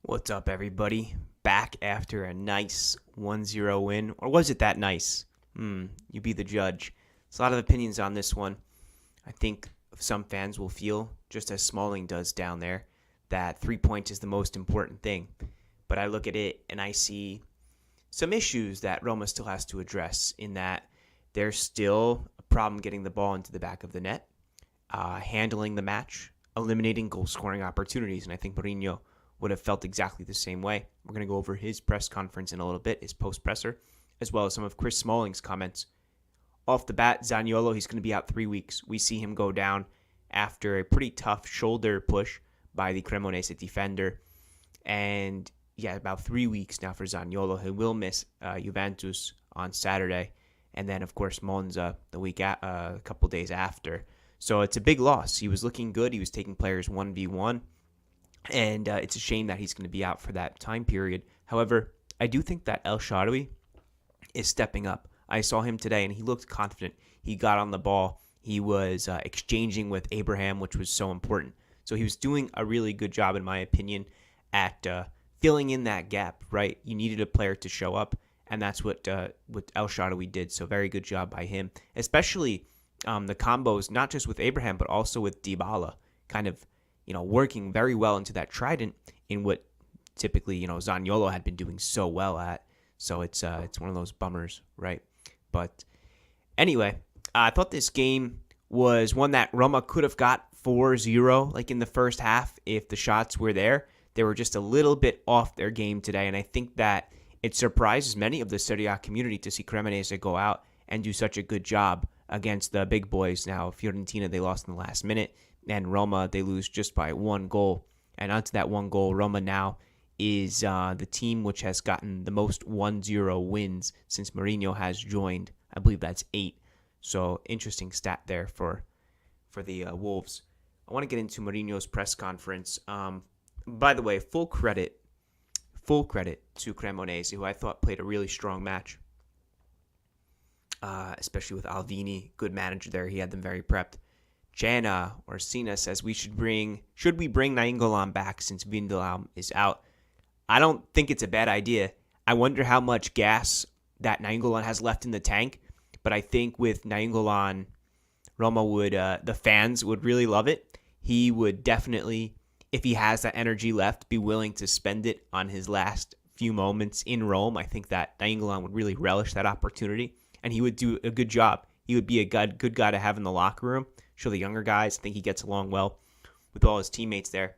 What's up, everybody? Back after a nice 1-0 win. Or was it that nice? You be the judge. There's a lot of opinions on this one. I think some fans will feel, just as Smalling does down there, that 3 points is the most important thing. But I look at it and I see some issues that Roma still has to address, in that there's still a problem getting the ball into the back of the net, handling the match, eliminating goal-scoring opportunities. And I think Mourinho would have felt exactly the same way. We're going to go over his press conference in a little bit, his post-presser, as well as some of Chris Smalling's comments. Off the bat, Zaniolo, he's going to be out 3 weeks. We see him go down after a pretty tough shoulder push by the Cremonese defender. And yeah, about 3 weeks now for Zaniolo. He will miss Juventus on Saturday. And then, of course, Monza a couple days after. So it's a big loss. He was looking good. He was taking players 1v1. And it's a shame that he's going to be out for that time period. However, I do think that El Shaarawy is stepping up. I saw him today, and he looked confident. He got on the ball. He was exchanging with Abraham, which was so important. So he was doing a really good job, in my opinion, at filling in that gap, right? You needed a player to show up, and that's what El Shaarawy did. So very good job by him, especially the combos, not just with Abraham, but also with Dybala, kind of working very well into that trident in what typically, Zaniolo had been doing so well at. So it's one of those bummers, right? But anyway, I thought this game was one that Roma could have got 4-0, like in the first half, if the shots were there. They were just a little bit off their game today, and I think that it surprises many of the Serie A community to see Cremonese go out and do such a good job against the big boys. Now, Fiorentina, they lost in the last minute. And Roma, they lose just by 1 goal. And onto that 1 goal, Roma now is the team which has gotten the most 1-0 wins since Mourinho has joined. I believe that's 8. So interesting stat there for the Wolves. I want to get into Mourinho's press conference. By the way, full credit to Cremonese, who I thought played a really strong match. Especially with Alvini, good manager there. He had them very prepped. Jana or Sina says should we bring Nainggolan back since Wijnaldum is out? I don't think it's a bad idea. I wonder how much gas that Nainggolan has left in the tank, but I think with Nainggolan, Roma the fans would really love it. He would definitely, if he has that energy left, be willing to spend it on his last few moments in Rome. I think that Nainggolan would really relish that opportunity, and he would do a good job. He would be a good guy to have in the locker room. Show the younger guys. I think he gets along well with all his teammates there.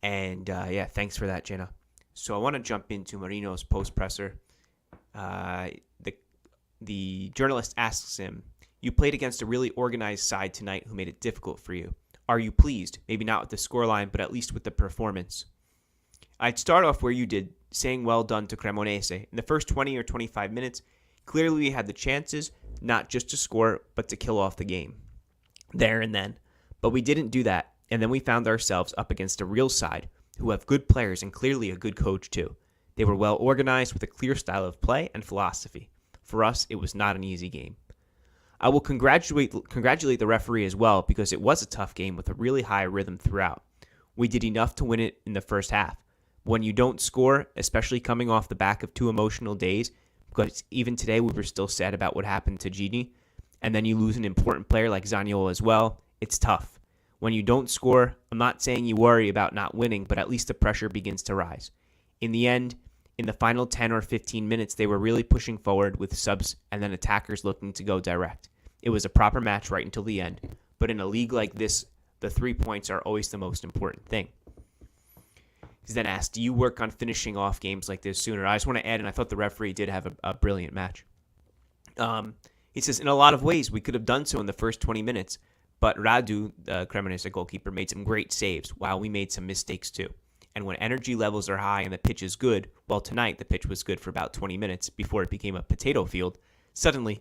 And, thanks for that, Jenna. So I want to jump into Mourinho's post-presser. The journalist asks him, "You played against a really organized side tonight who made it difficult for you. Are you pleased? Maybe not with the scoreline, but at least with the performance." I'd start off where you did, saying well done to Cremonese. In the first 20 or 25 minutes, clearly we had the chances, not just to score, but to kill off the game. There and then. But we didn't do that, and then we found ourselves up against a real side who have good players and clearly a good coach too. They were well organized with a clear style of play and philosophy. For us, it was not an easy game. I will congratulate the referee as well, because it was a tough game with a really high rhythm throughout. We did enough to win it in the first half. When you don't score, especially coming off the back of 2 emotional days, because even today we were still sad about what happened to Gini, and then you lose an important player like Zaniolo as well, it's tough. When you don't score, I'm not saying you worry about not winning, but at least the pressure begins to rise. In the end, in the final 10 or 15 minutes, they were really pushing forward with subs and then attackers looking to go direct. It was a proper match right until the end, but in a league like this, the 3 points are always the most important thing. He's then asked, do you work on finishing off games like this sooner? I just want to add, and I thought the referee did have a brilliant match. He says, in a lot of ways, we could have done so in the first 20 minutes, but Radu, the Cremonese goalkeeper, made some great saves, while we made some mistakes too. And when energy levels are high and the pitch is good, well, tonight the pitch was good for about 20 minutes before it became a potato field, suddenly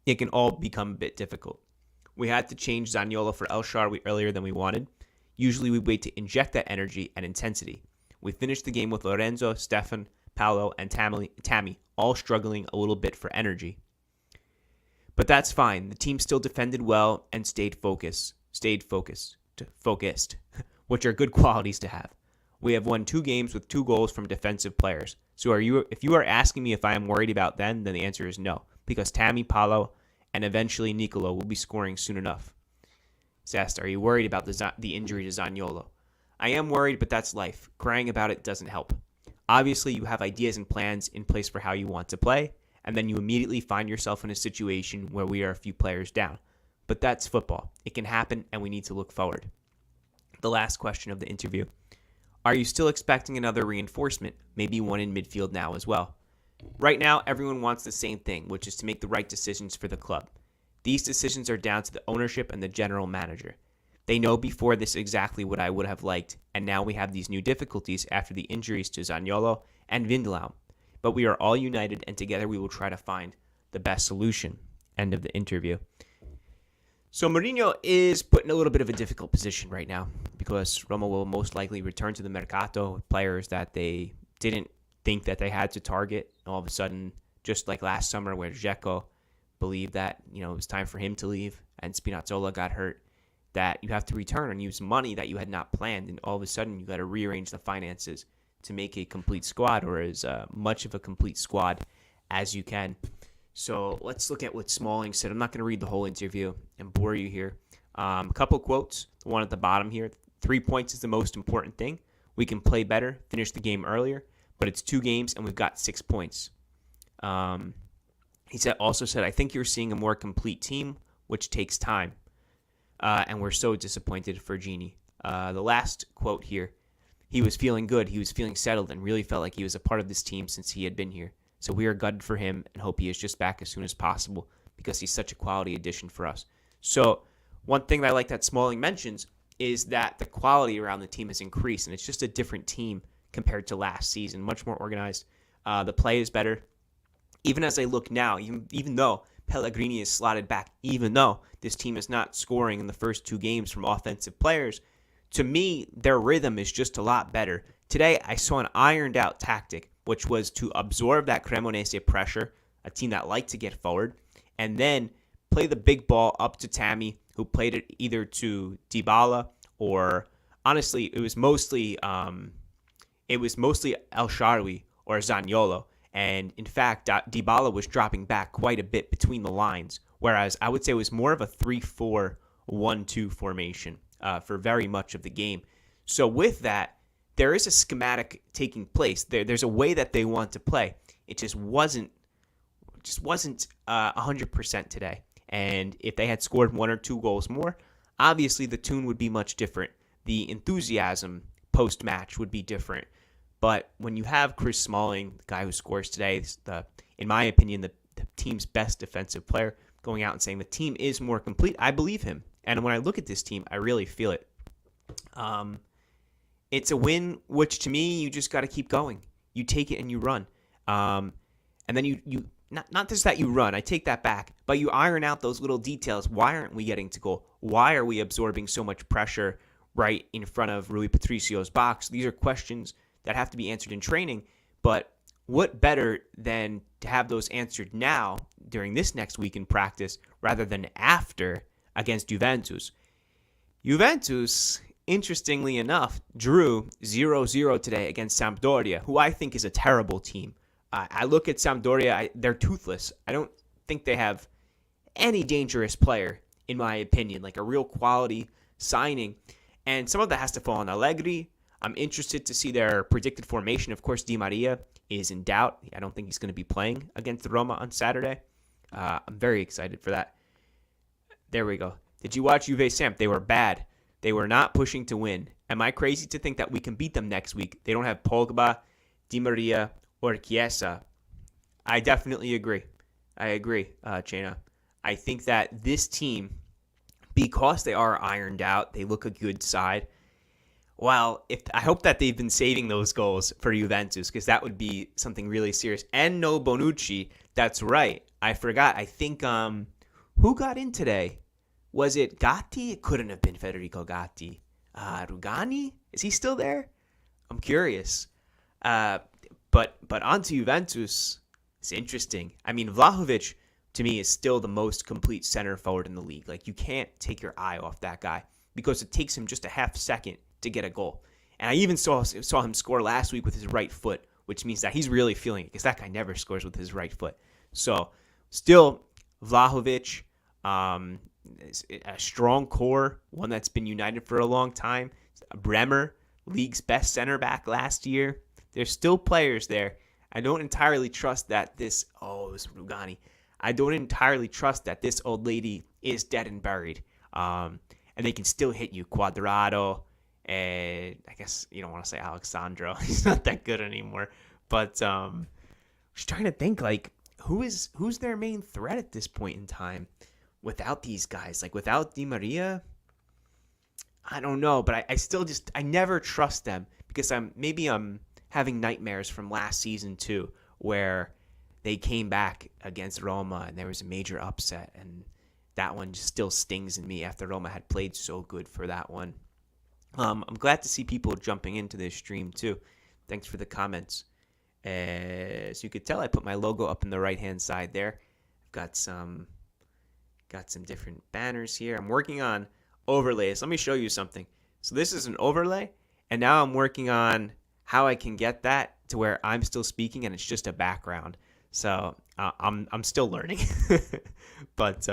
it can all become a bit difficult. We had to change Zaniolo for El Shaarawy earlier than we wanted. Usually we wait to inject that energy and intensity. We finished the game with Lorenzo, Stefan, Paolo, and Tammy all struggling a little bit for energy. But that's fine. The team still defended well and stayed focused, which are good qualities to have. We have won 2 games with 2 goals from defensive players. So if you are asking me if I am worried about them, then the answer is no, because Tammy, Paulo, and eventually Nicolo will be scoring soon enough. Zest, are you worried about the injury to Zaniolo? I am worried, but that's life. Crying about it doesn't help. Obviously, you have ideas and plans in place for how you want to play, and then you immediately find yourself in a situation where we are a few players down. But that's football. It can happen, and we need to look forward. The last question of the interview. Are you still expecting another reinforcement, maybe one in midfield now as well? Right now, everyone wants the same thing, which is to make the right decisions for the club. These decisions are down to the ownership and the general manager. They know before this exactly what I would have liked, and now we have these new difficulties after the injuries to Zaniolo and Vindelau. But we are all united, and together we will try to find the best solution. End of the interview. So Mourinho is put in a little bit of a difficult position right now because Roma will most likely return to the Mercato with players that they didn't think that they had to target. All of a sudden, just like last summer where Dzeko believed that it was time for him to leave and Spinazzola got hurt, that you have to return and use money that you had not planned, and all of a sudden you got to rearrange the finances to make a complete squad, or as much of a complete squad as you can. So let's look at what Smalling said. I'm not going to read the whole interview and bore you here. A couple quotes. The one at the bottom here. 3 points is the most important thing. We can play better, finish the game earlier, but it's 2 games and we've got 6 points. He also said, I think you're seeing a more complete team, which takes time. And we're so disappointed for Gini. The last quote here. He was feeling good. He was feeling settled and really felt like he was a part of this team since he had been here. So we are gutted for him and hope he is just back as soon as possible because he's such a quality addition for us. So one thing that I like that Smalling mentions is that the quality around the team has increased, and it's just a different team compared to last season, much more organized. The play is better. Even as I look now, even though Pellegrini is slotted back, even though this team is not scoring in the first 2 games from offensive players, to me, their rhythm is just a lot better. Today, I saw an ironed-out tactic, which was to absorb that Cremonese pressure, a team that liked to get forward, and then play the big ball up to Tammy, who played it either to Dybala or, honestly, it was mostly El Shaarawy or Zaniolo. And in fact, Dybala was dropping back quite a bit between the lines, whereas I would say it was more of a 3-4-1-2 formation for very much of the game. So with that, there is a schematic taking place. There's a way that they want to play. It just wasn't 100% today. And if they had scored 1 or 2 goals more, obviously the tune would be much different. The enthusiasm post-match would be different. But when you have Chris Smalling, the guy who scores today, in my opinion, the team's best defensive player, going out and saying the team is more complete, I believe him. And when I look at this team, I really feel it. It's a win, which to me, you just got to keep going. You take it and you run. And then you not just that you run, I take that back, but you iron out those little details. Why aren't we getting to goal? Why are we absorbing so much pressure right in front of Rui Patricio's box? These are questions that have to be answered in training, but what better than to have those answered now during this next week in practice rather than after against Juventus? Juventus, interestingly enough, drew 0-0 today against Sampdoria, who I think is a terrible team. I look at Sampdoria, they're toothless. I don't think they have any dangerous player, in my opinion, like a real quality signing. And some of that has to fall on Allegri. I'm interested to see their predicted formation. Of course, Di Maria is in doubt. I don't think he's going to be playing against Roma on Saturday. I'm very excited for that. There we go. Did you watch Juve Samp? They were bad. They were not pushing to win. Am I crazy to think that we can beat them next week? They don't have Pogba, Di Maria, or Chiesa. I definitely agree. I agree, Chena. I think that this team, because they are ironed out, they look a good side. Well, I hope that they've been saving those goals for Juventus, because that would be something really serious. And no Bonucci. That's right. I forgot. I think who got in today? Was it Gatti? It couldn't have been Federico Gatti. Rugani? Is he still there? I'm curious. But on to Juventus. It's interesting. I mean, Vlahovic, to me, is still the most complete center forward in the league. Like, you can't take your eye off that guy because it takes him just a half second to get a goal. And I even saw him score last week with his right foot, which means that he's really feeling it because that guy never scores with his right foot. So still, Vlahovic, a strong core, one that's been united for a long time. Bremer, league's best center back last year. There's still players there. I don't entirely trust that this, it was Rugani. I don't entirely trust that this old lady is dead and buried. And they can still hit you. Cuadrado, I guess you don't want to say Alexandro. He's not that good anymore. But just trying to think, like, who's their main threat at this point in time without these guys? Like, without Di Maria, I don't know. But I still I never trust them because I'm having nightmares from last season too, where they came back against Roma and there was a major upset, and that one just still stings in me after Roma had played so good for that one. I'm glad to see people jumping into this stream too. Thanks for the comments. As you could tell, I put my logo up in the right-hand side there. I've got some different banners here. I'm working on overlays. Let me show you something. So this is an overlay, and now I'm working on how I can get that to where I'm still speaking and it's just a background. So I'm still learning. But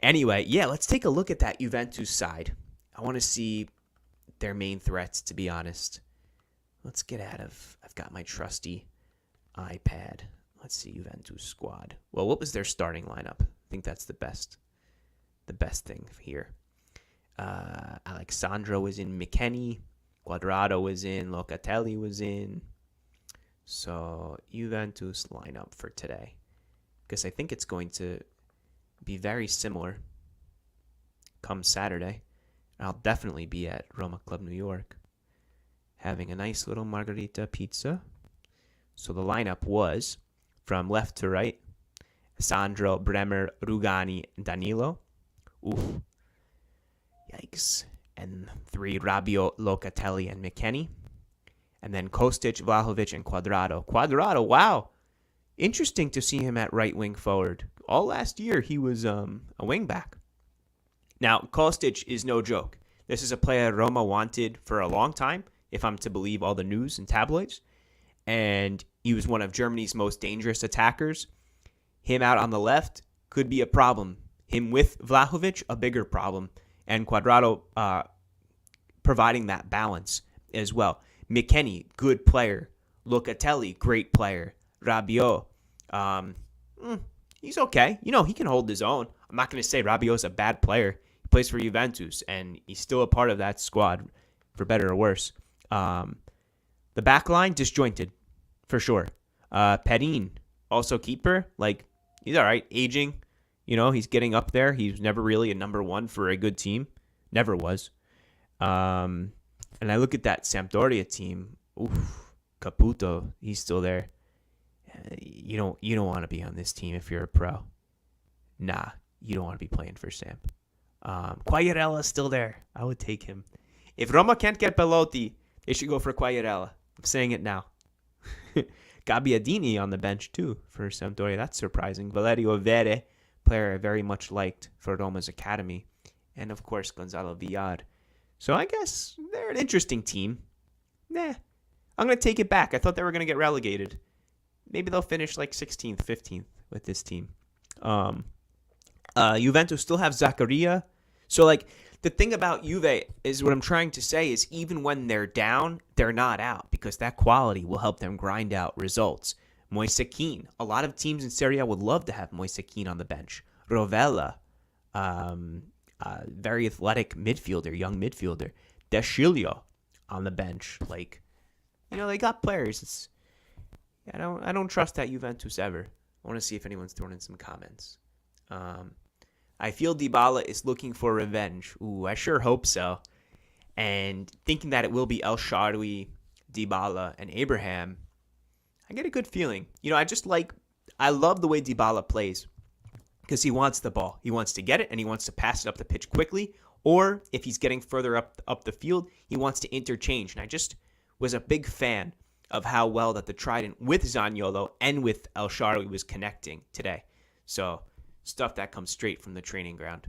anyway, yeah, let's take a look at that Juventus side. I want to see their main threats, to be honest. Let's get I've got my trusty iPad. Let's see Juventus squad. Well, what was their starting lineup? I think that's the best thing here. Alexandro was in, McKennie. Cuadrado was in, Locatelli was in. So Juventus lineup for today, because I think it's going to be very similar come Saturday. I'll definitely be at Roma Club New York having a nice little margarita pizza. So the lineup was from left to right: Sandro, Bremer, Rugani, Danilo. Oof. Yikes. And 3, Rabiot, Locatelli, and McKennie. And then Kostic, Vlahovic, and Cuadrado. Cuadrado, wow. Interesting to see him at right wing forward. All last year, he was a wing back. Now, Kostic is no joke. This is a player Roma wanted for a long time, if I'm to believe all the news and tabloids. And he was one of Germany's most dangerous attackers. Him out on the left could be a problem. Him with Vlahovic, a bigger problem. And Cuadrado providing that balance as well. McKennie, good player. Locatelli, great player. Rabiot, he's okay. He can hold his own. I'm not going to say Rabiot's a bad player. He plays for Juventus, and he's still a part of that squad, for better or worse. The back line, disjointed, for sure. Pedin, also keeper. He's all right. Aging. He's getting up there. He's never really a number one for a good team. Never was. And I look at that Sampdoria team. Oof, Caputo, he's still there. You don't want to be on this team if you're a pro. Nah, you don't want to be playing for Samp. Quagliarella's still there. I would take him. If Roma can't get Belotti, they should go for Quagliarella. I'm saying it now. Gabbiadini on the bench too for Sampdoria. That's surprising. Valerio Vere, player I very much liked for Roma's academy. And, of course, Gonzalo Villar. So I guess they're an interesting team. I'm going to take it back. I thought they were going to get relegated. Maybe they'll finish 16th, 15th with this team. Juventus still have Zakaria. So, the thing about Juve is what I'm trying to say is even when they're down, they're not out because that quality will help them grind out results. Moise Kean. A lot of teams in Serie A would love to have Moise Kean on the bench. Rovella. Very athletic midfielder, young midfielder. Deschilio on the bench. They got players. I don't trust that Juventus ever. I want to see if anyone's throwing in some comments. I feel Dybala is looking for revenge. Ooh, I sure hope so. And thinking that it will be El Shaarawy, Dybala, and Abraham, I get a good feeling. I love the way Dybala plays because he wants the ball. He wants to get it, and he wants to pass it up the pitch quickly. Or if he's getting further up the field, he wants to interchange. And I just was a big fan of how well that the Trident with Zaniolo and with El Shaarawy was connecting today. So stuff that comes straight from the training ground.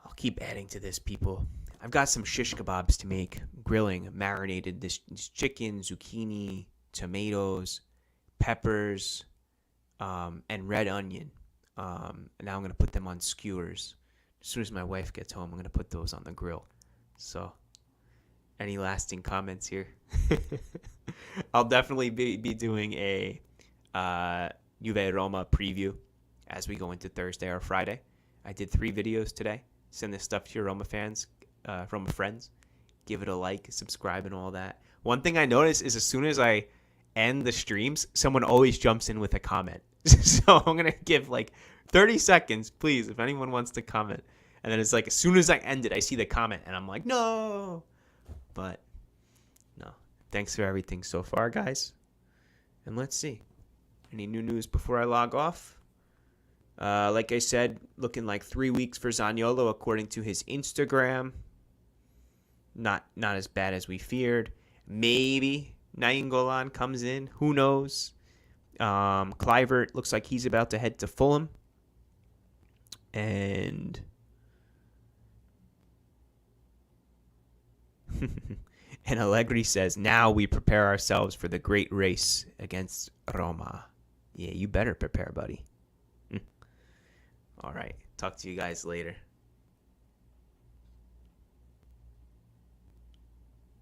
I'll keep adding to this, people. I've got some shish kebabs to make. Grilling, marinated this chicken, zucchini, tomatoes, peppers, and red onion. And now I'm going to put them on skewers. As soon as my wife gets home, I'm going to put those on the grill. So, any lasting comments here? I'll definitely be doing a Juve Roma preview as we go into Thursday or Friday. I did 3 videos today. Send this stuff to your Roma fans, Roma friends. Give it a like, subscribe, and all that. One thing I notice is as soon as I end the streams, someone always jumps in with a comment. So I'm going to give like 30 seconds, please, if anyone wants to comment. And then it's like as soon as I end it, I see the comment, and I'm like, no. But, no. Thanks for everything so far, guys. And let's see. Any new news before I log off? Like I said, looking like 3 weeks for Zaniolo according to his Instagram. Not as bad as we feared. Maybe Nainggolan comes in. Who knows? Kluivert looks like he's about to head to Fulham. And and Allegri says, now we prepare ourselves for the great race against Roma. Yeah, you better prepare, buddy. All right. Talk to you guys later.